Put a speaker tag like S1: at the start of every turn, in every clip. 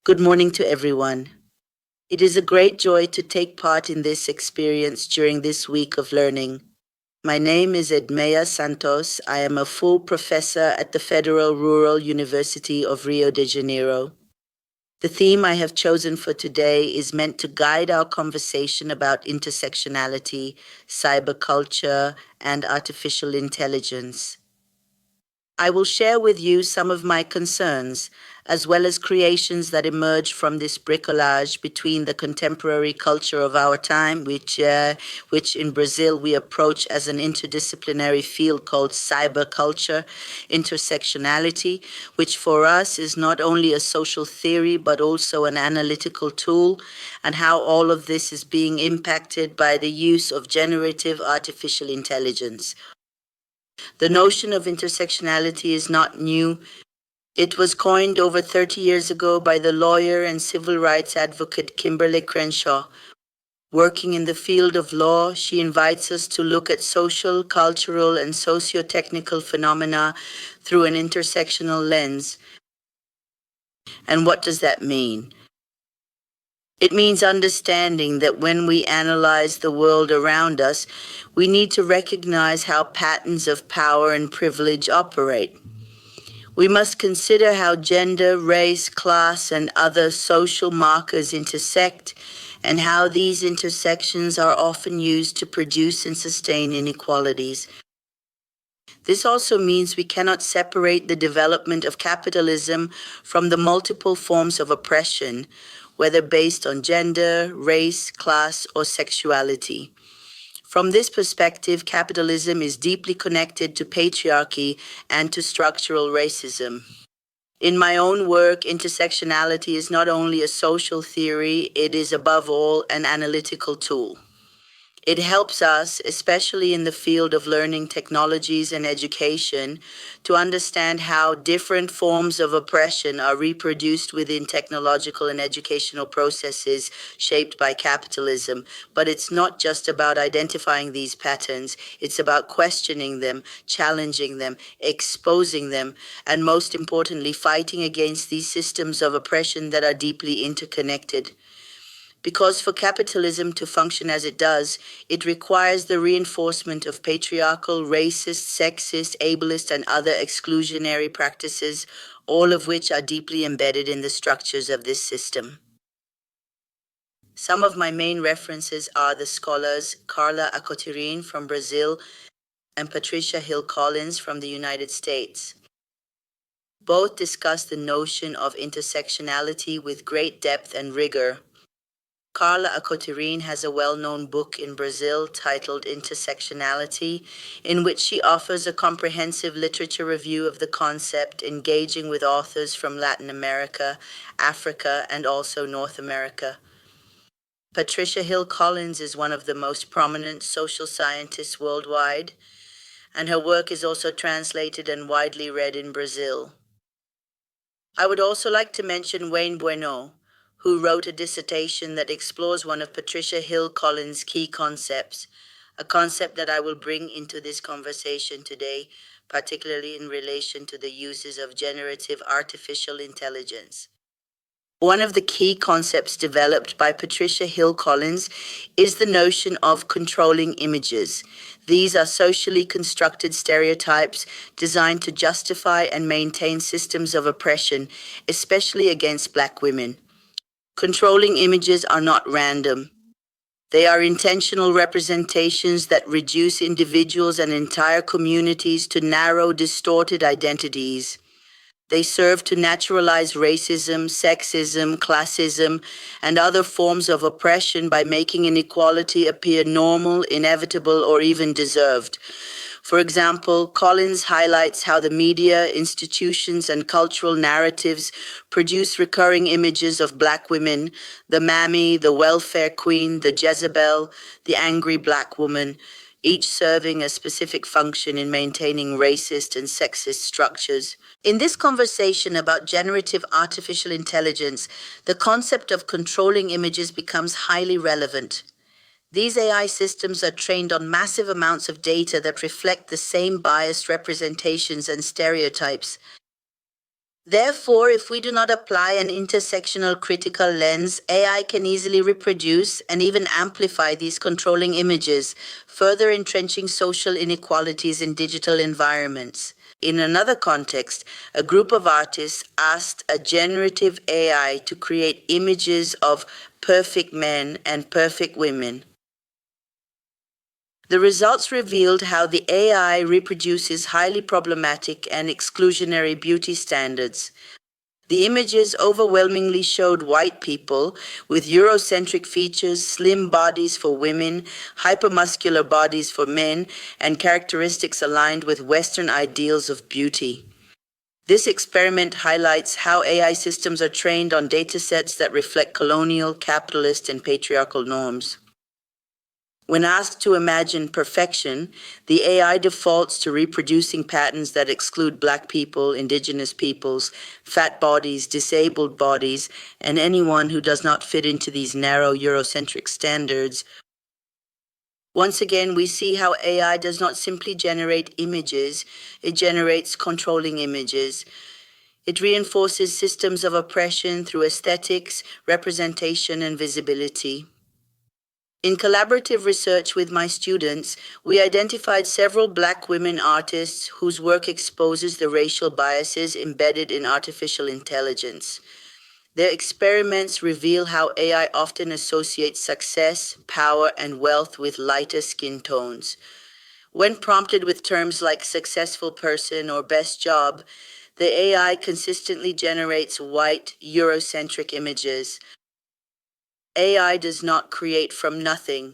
S1: Good morning to everyone. It is a great joy to take part in this experience during this week of learning. My name is Edméa Santos. I am a full professor at the Federal Rural University of Rio de Janeiro. The theme I have chosen for today is meant to guide our conversation about intersectionality, cyberculture, and artificial intelligence. I will share with you some of my concerns, as well as creations that emerge from this bricolage between the contemporary culture of our time, which in Brazil we approach as an interdisciplinary field called cyberculture, intersectionality, which for us is not only a social theory but also an analytical tool, and how all of this is being impacted by the use of generative artificial intelligence. The notion of intersectionality is not new. It was coined over 30 years ago by the lawyer and civil rights advocate Kimberly Crenshaw. Working in the field of law, she invites us to look at social, cultural, and socio-technical phenomena through an intersectional lens. And what does that mean? It means understanding that when we analyze the world around us, we need to recognize how patterns of power and privilege operate. We must consider how gender, race, class, and other social markers intersect, and how these intersections are often used to produce and sustain inequalities. This also means we cannot separate the development of capitalism from the multiple forms of oppression, whether based on gender, race, class, or sexuality. From this perspective, capitalism is deeply connected to patriarchy and to structural racism. In my own work, intersectionality is not only a social theory, it is above all an analytical tool. It helps us, especially in the field of learning technologies and education, to understand how different forms of oppression are reproduced within technological and educational processes shaped by capitalism. But it's not just about identifying these patterns, it's about questioning them, challenging them, exposing them, and most importantly, fighting against these systems of oppression that are deeply interconnected. Because for capitalism to function as it does, it requires the reinforcement of patriarchal, racist, sexist, ableist, and other exclusionary practices, all of which are deeply embedded in the structures of this system. Some of my main references are the scholars Carla Acotirin from Brazil and Patricia Hill Collins from the United States. Both discuss the notion of intersectionality with great depth and rigor. Carla Acotirin has a well-known book in Brazil titled Intersectionality, in which she offers a comprehensive literature review of the concept, engaging with authors from Latin America, Africa, and also North America. Patricia Hill Collins is one of the most prominent social scientists worldwide, and her work is also translated and widely read in Brazil. I would also like to mention Wayne Bueno, who wrote a dissertation that explores one of Patricia Hill Collins' key concepts, a concept that I will bring into this conversation today, particularly in relation to the uses of generative artificial intelligence. One of the key concepts developed by Patricia Hill Collins is the notion of controlling images. These are socially constructed stereotypes designed to justify and maintain systems of oppression, especially against Black women. Controlling images are not random. They are intentional representations that reduce individuals and entire communities to narrow, distorted identities. They serve to naturalize racism, sexism, classism, and other forms of oppression by making inequality appear normal, inevitable, or even deserved. For example, Collins highlights how the media, institutions, and cultural narratives produce recurring images of Black women, the mammy, the welfare queen, the Jezebel, the angry Black woman, each serving a specific function in maintaining racist and sexist structures. In this conversation about generative artificial intelligence, the concept of controlling images becomes highly relevant. These AI systems are trained on massive amounts of data that reflect the same biased representations and stereotypes. Therefore, if we do not apply an intersectional critical lens, AI can easily reproduce and even amplify these controlling images, further entrenching social inequalities in digital environments. In another context, a group of artists asked a generative AI to create images of perfect men and perfect women. The results revealed how the AI reproduces highly problematic and exclusionary beauty standards. The images overwhelmingly showed white people with Eurocentric features, slim bodies for women, hypermuscular bodies for men, and characteristics aligned with Western ideals of beauty. This experiment highlights how AI systems are trained on datasets that reflect colonial, capitalist, and patriarchal norms. When asked to imagine perfection, the AI defaults to reproducing patterns that exclude Black people, Indigenous peoples, fat bodies, disabled bodies, and anyone who does not fit into these narrow Eurocentric standards. Once again, we see how AI does not simply generate images, it generates controlling images. It reinforces systems of oppression through aesthetics, representation, and visibility. In collaborative research with my students, we identified several Black women artists whose work exposes the racial biases embedded in artificial intelligence. Their experiments reveal how AI often associates success, power, and wealth with lighter skin tones. When prompted with terms like successful person or best job, the AI consistently generates white, Eurocentric images. AI does not create from nothing.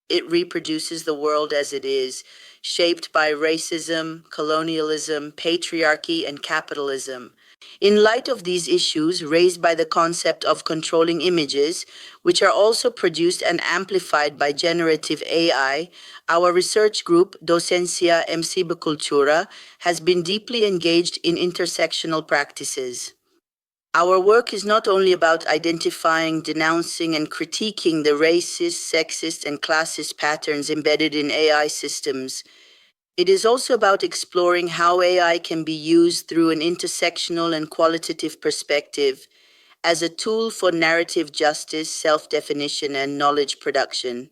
S1: It reproduces the world as it is, shaped by racism, colonialism, patriarchy, and capitalism. In light of these issues raised by the concept of controlling images, which are also produced and amplified by generative AI, our research group, Docencia em Cyberculture, has been deeply engaged in intersectional practices. Our work is not only about identifying, denouncing, and critiquing the racist, sexist, and classist patterns embedded in AI systems. It is also about exploring how AI can be used through an intersectional and qualitative perspective as a tool for narrative justice, self-definition, and knowledge production.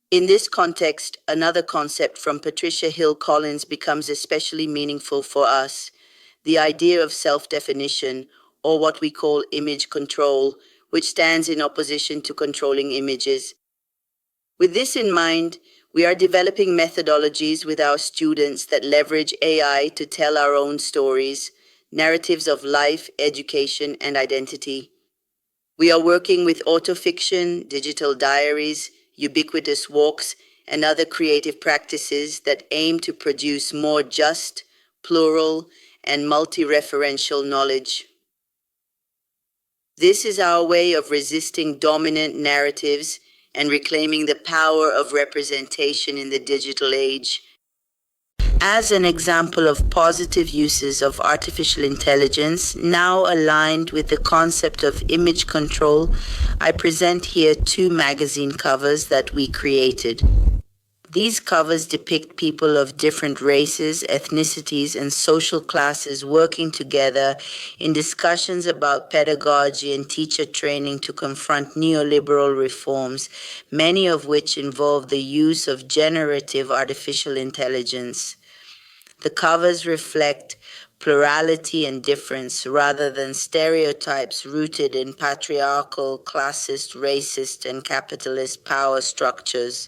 S1: In this context, another concept from Patricia Hill Collins becomes especially meaningful for us: the idea of self-definition, or what we call image control, which stands in opposition to controlling images. With this in mind, we are developing methodologies with our students that leverage AI to tell our own stories, narratives of life, education, and identity. We are working with autofiction, digital diaries, ubiquitous walks, and other creative practices that aim to produce more just, plural, and multi-referential knowledge. This is our way of resisting dominant narratives and reclaiming the power of representation in the digital age. As an example of positive uses of artificial intelligence, now aligned with the concept of image control, I present here two magazine covers that we created. These covers depict people of different races, ethnicities, and social classes working together in discussions about pedagogy and teacher training to confront neoliberal reforms, many of which involve the use of generative artificial intelligence. The covers reflect plurality and difference rather than stereotypes rooted in patriarchal, classist, racist, and capitalist power structures.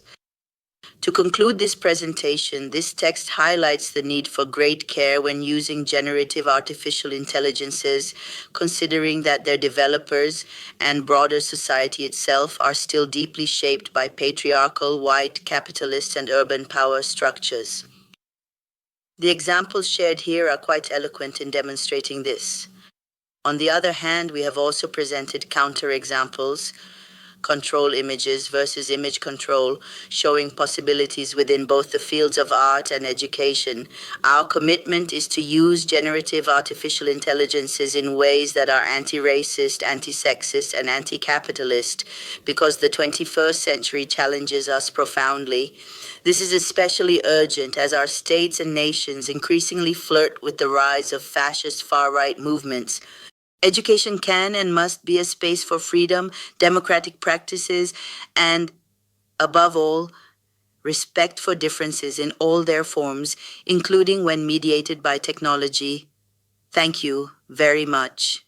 S1: To conclude this presentation, this text highlights the need for great care when using generative artificial intelligences, considering that their developers and broader society itself are still deeply shaped by patriarchal, white, capitalist, and urban power structures. The examples shared here are quite eloquent in demonstrating this. On the other hand, we have also presented counterexamples. control images versus image control, showing possibilities within both the fields of art and education. Our commitment is to use generative artificial intelligences in ways that are anti-racist, anti-sexist, and anti-capitalist, because the 21st century challenges us profoundly. This is especially urgent as our states and nations increasingly flirt with the rise of fascist far-right movements. Education can and must be a space for freedom, democratic practices, and, above all, respect for differences in all their forms, including when mediated by technology. Thank you very much.